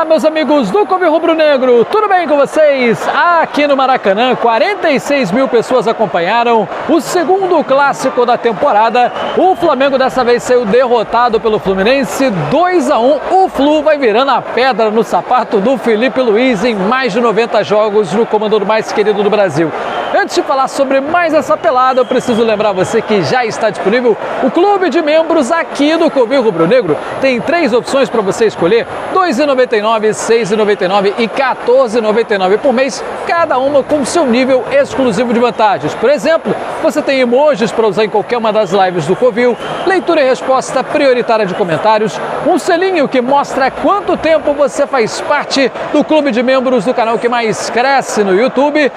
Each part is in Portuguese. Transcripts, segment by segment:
meus amigos do Covil Rubro Negro, tudo bem com vocês? Aqui no Maracanã, 46 mil pessoas acompanharam o segundo clássico da temporada. O Flamengo dessa vez saiu derrotado pelo Fluminense, 2-1. O Flu vai virando a pedra no sapato do Felipe Luiz em mais de 90 jogos no comando mais querido do Brasil. Antes de falar sobre mais essa pelada, eu preciso lembrar você que já está disponível o clube de membros aqui do Covil Rubro Negro. Tem 3 opções para você escolher: R$ 2,99, R$ 6,99 e R$ 14,99 por mês, cada uma com seu nível exclusivo de vantagens. Por exemplo, você tem emojis para usar em qualquer uma das lives do Covil, leitura e resposta prioritária de comentários, um selinho que mostra quanto tempo você faz parte do clube de membros do canal que mais cresce no YouTube,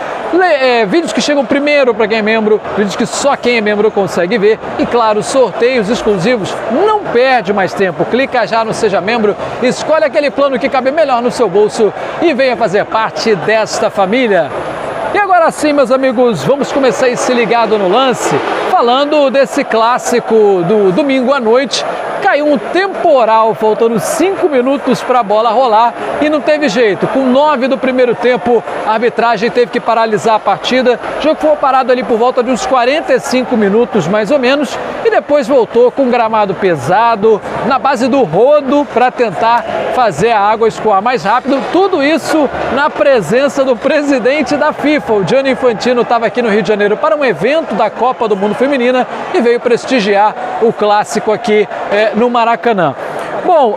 vídeos que chegam primeiro para quem é membro, vídeos que só quem é membro consegue ver e, claro, sorteios exclusivos. Não perde mais tempo, clica já no Seja Membro, escolhe aquele plano que cabe melhor no seu bolso e venha fazer parte desta família. E agora sim, meus amigos, vamos começar esse Ligado no Lance falando desse clássico do domingo à noite. Caiu um temporal, faltando 5 minutos para a bola rolar e não teve jeito. Com 9 do primeiro tempo, a arbitragem teve que paralisar a partida. O jogo foi parado ali por volta de uns 45 minutos, mais ou menos, e depois voltou com um gramado pesado, na base do rodo, para tentar fazer a água escoar mais rápido. Tudo isso na presença do presidente da FIFA. O Gianni Infantino estava aqui no Rio de Janeiro para um evento da Copa do Mundo Feminina e veio prestigiar o clássico aqui no Maracanã. Bom,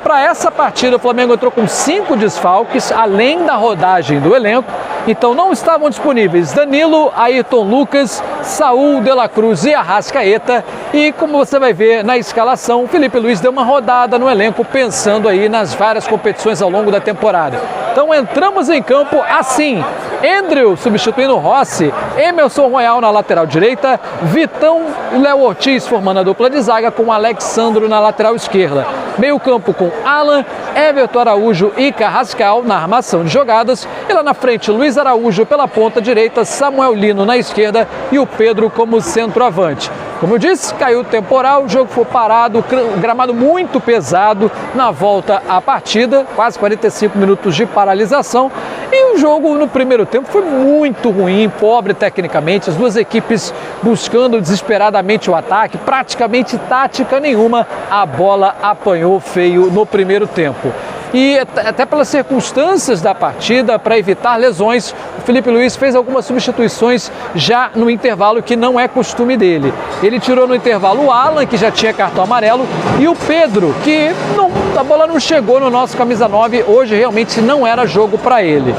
para essa partida o Flamengo entrou com 5 desfalques, além da rodagem do elenco. Então não estavam disponíveis Danilo, Ayrton Lucas, Saúl, De La Cruz e Arrascaeta. E como você vai ver na escalação, o Felipe Luiz deu uma rodada no elenco pensando aí nas várias competições ao longo da temporada. Então entramos em campo assim: Andrew substituindo Rossi, Emerson Royal na lateral direita, Vitão e Léo Ortiz formando a dupla de zaga com Alexandro na lateral esquerda. Meio campo com Alan, Everton Araújo e Carrascal na armação de jogadas. E lá na frente, Luiz Araújo pela ponta direita, Samuel Lino na esquerda e o Pedro como centroavante. Como eu disse, caiu o temporal, o jogo foi parado, o gramado muito pesado na volta à partida, quase 45 minutos de paralisação. E o jogo no primeiro tempo foi muito ruim, pobre tecnicamente, as duas equipes buscando desesperadamente o ataque, praticamente tática nenhuma, a bola apanhou feio no primeiro tempo. E até pelas circunstâncias da partida, para evitar lesões, o Felipe Luiz fez algumas substituições já no intervalo, que não é costume dele. Ele tirou no intervalo o Alan, que já tinha cartão amarelo, e o Pedro, que a bola não chegou no nosso camisa 9, hoje realmente não era jogo para ele.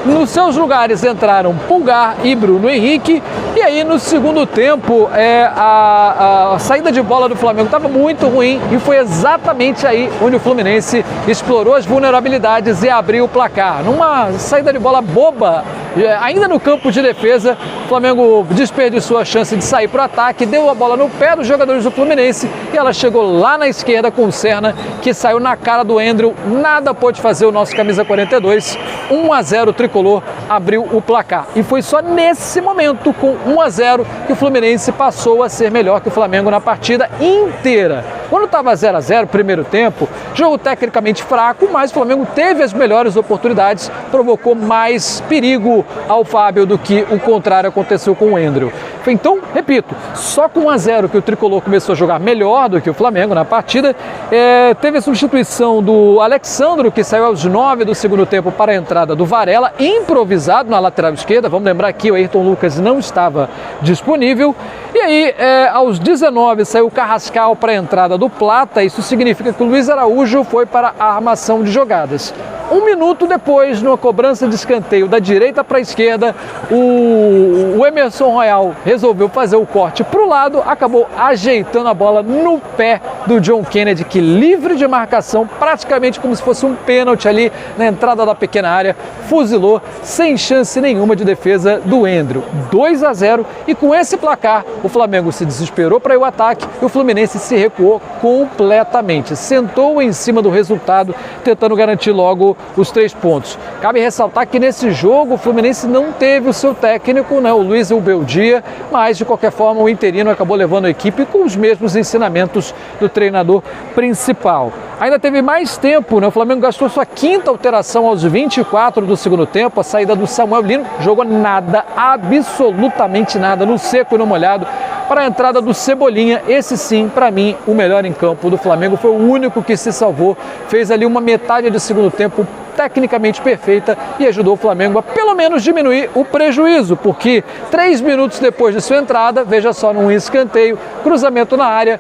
Nos seus lugares entraram Pulgar e Bruno Henrique. E aí no segundo tempo a saída de bola do Flamengo estava muito ruim e foi exatamente aí onde o Fluminense explorou as vulnerabilidades e abriu o placar. Numa saída de bola boba, ainda no campo de defesa, o Flamengo desperdiçou a chance de sair para o ataque, deu a bola no pé dos jogadores do Fluminense e ela chegou lá na esquerda com o Serna, que saiu na cara do Andrew. Nada pôde fazer o nosso camisa 42, 1-0 tricolor, abriu o placar. E foi só nesse momento, com 1-0, que o Fluminense passou a ser melhor que o Flamengo na partida inteira. Quando estava 0-0, primeiro tempo, jogo tecnicamente fraco, mas o Flamengo teve as melhores oportunidades, provocou mais perigo ao Fábio do que o contrário aconteceu com o Andrew. Então, repito, só com 1-0 que o tricolor começou a jogar melhor do que o Flamengo na partida. Teve a substituição do Alexandro, que saiu aos 9 do segundo tempo para a entrada do Varela, improvisado na lateral esquerda. Vamos lembrar que o Ayrton Lucas não estava disponível. E aí, aos 19, saiu o Carrascal para a entrada do Plata. Isso significa que o Luiz Araújo foi para a armação de jogadas. 1 minuto depois, numa cobrança de escanteio da direita para a esquerda, o Emerson Royal resolveu fazer o corte para o lado, acabou ajeitando a bola no pé do John Kennedy, que, livre de marcação, praticamente como se fosse um pênalti ali na entrada da pequena área, fuzilou sem chance nenhuma de defesa do Andrew. 2-0, e com esse placar o Flamengo se desesperou para ir ao ataque e o Fluminense se recuou completamente, sentou em cima do resultado, tentando garantir logo os 3 pontos. Cabe ressaltar que nesse jogo o Fluminense não teve o seu técnico, né, o Luiz Ubeldia, mas de qualquer forma o interino acabou levando a equipe com os mesmos ensinamentos do treinador principal. Ainda teve mais tempo, né? O Flamengo gastou sua 5ª alteração aos 24 do segundo tempo, a saída do Samuel Lino, jogou nada, absolutamente nada, no seco e no molhado, para a entrada do Cebolinha. Esse sim, para mim, o melhor em campo do Flamengo, foi o único que se salvou, fez ali uma metade de segundo tempo tecnicamente perfeita e ajudou o Flamengo a pelo menos diminuir o prejuízo, porque 3 minutos depois de sua entrada, veja só, num escanteio, cruzamento na área,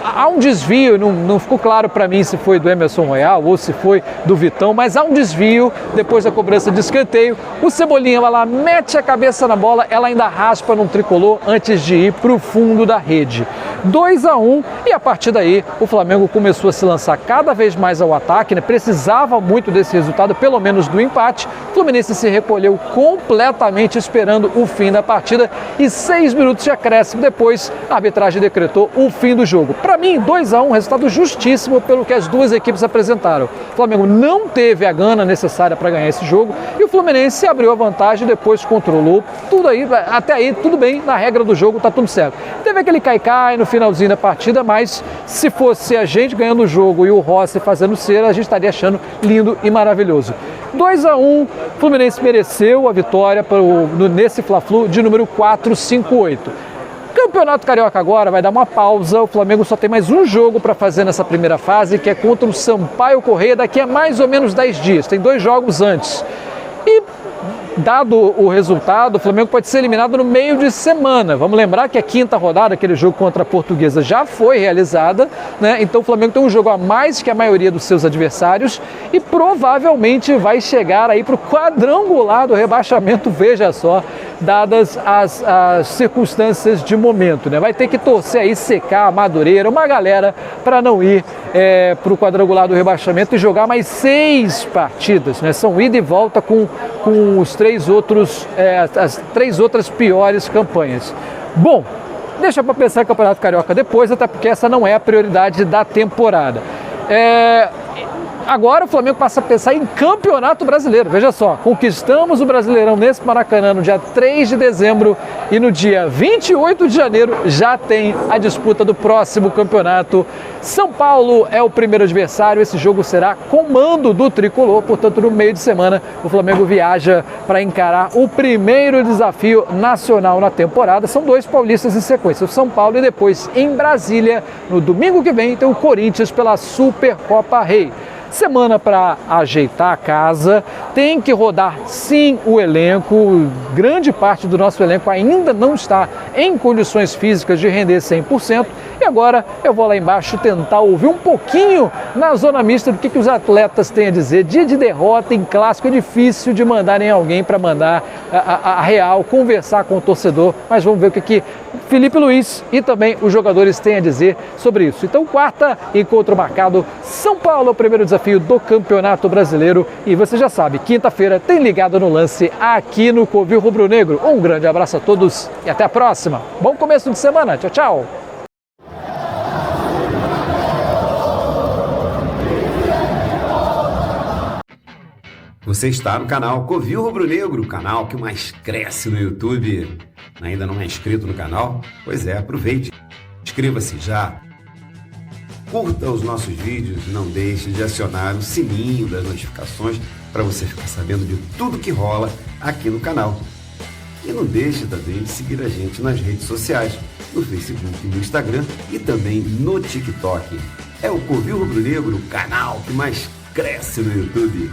há um desvio, não ficou claro para mim se foi do Emerson Royal ou se foi do Vitão, mas há um desvio depois da cobrança de escanteio, o Cebolinha vai lá, mete a cabeça na bola, ela ainda raspa num tricolor antes de ir para o fundo da rede. 2-1, e a partir daí o Flamengo começou a se lançar cada vez mais ao ataque, né? Precisava muito desse resultado, pelo menos do empate. O Fluminense se recolheu completamente esperando o fim da partida e 6 minutos de acréscimo depois a arbitragem decretou o fim do jogo. Para mim, 2-1, resultado justíssimo pelo que as duas equipes apresentaram. O Flamengo não teve a gana necessária para ganhar esse jogo e o Fluminense abriu a vantagem, depois controlou tudo aí, até aí tudo bem, na regra do jogo tá tudo certo. Teve aquele cai-cai no finalzinho da partida, mas se fosse a gente ganhando o jogo e o Rossi fazendo cera, a gente estaria achando lindo e maravilhoso. 2-1, Fluminense mereceu a vitória nesse Fla-Flu de número 458. Campeonato Carioca agora vai dar uma pausa, o Flamengo só tem mais um jogo para fazer nessa primeira fase, que é contra o Sampaio Corrêa daqui a mais ou menos 10 dias, tem 2 jogos antes. E dado o resultado, o Flamengo pode ser eliminado no meio de semana. Vamos lembrar que a 5ª rodada, aquele jogo contra a Portuguesa, já foi realizada, né? Então o Flamengo tem um jogo a mais que a maioria dos seus adversários e provavelmente vai chegar aí para o quadrangular do rebaixamento, veja só, dadas as circunstâncias de momento, né? Vai ter que torcer aí, secar, Madureira, uma galera para não ir para o quadrangular do rebaixamento e jogar mais 6 partidas, né? São ida e volta com os 3 outros, as 3 outras piores campanhas. Bom, deixa para pensar em Campeonato Carioca depois, até porque essa não é a prioridade da temporada. Agora o Flamengo passa a pensar em Campeonato Brasileiro. Veja só, conquistamos o Brasileirão nesse Maracanã no dia 3 de dezembro e no dia 28 de janeiro já tem a disputa do próximo campeonato. São Paulo é o primeiro adversário, esse jogo será comando do Tricolor, portanto no meio de semana o Flamengo viaja para encarar o primeiro desafio nacional na temporada. São 2 paulistas em sequência, o São Paulo e depois em Brasília, no domingo que vem, tem o Corinthians pela Supercopa Rei. Semana para ajeitar a casa, tem que rodar sim o elenco, grande parte do nosso elenco ainda não está em condições físicas de render 100%, e agora eu vou lá embaixo tentar ouvir um pouquinho na zona mista do que os atletas têm a dizer. Dia de derrota em clássico é difícil de mandarem alguém para mandar a real, conversar com o torcedor, mas vamos ver o que Felipe Luiz e também os jogadores têm a dizer sobre isso. Então, 4º encontro marcado, São Paulo, o primeiro desafio do Campeonato Brasileiro, e você já sabe, quinta-feira tem Ligado no Lance aqui no Covil Rubro Negro. Um grande abraço a todos e até a próxima. Bom começo de semana, tchau, tchau. Você está no canal Covil Rubro Negro, o canal que mais cresce no YouTube. Ainda não é inscrito no canal? Pois é, aproveite. Inscreva-se já. Curta os nossos vídeos e não deixe de acionar o sininho das notificações para você ficar sabendo de tudo que rola aqui no canal. E não deixe também de seguir a gente nas redes sociais, no Facebook, no Instagram e também no TikTok. É o Covil Rubro Negro, o canal que mais cresce no YouTube.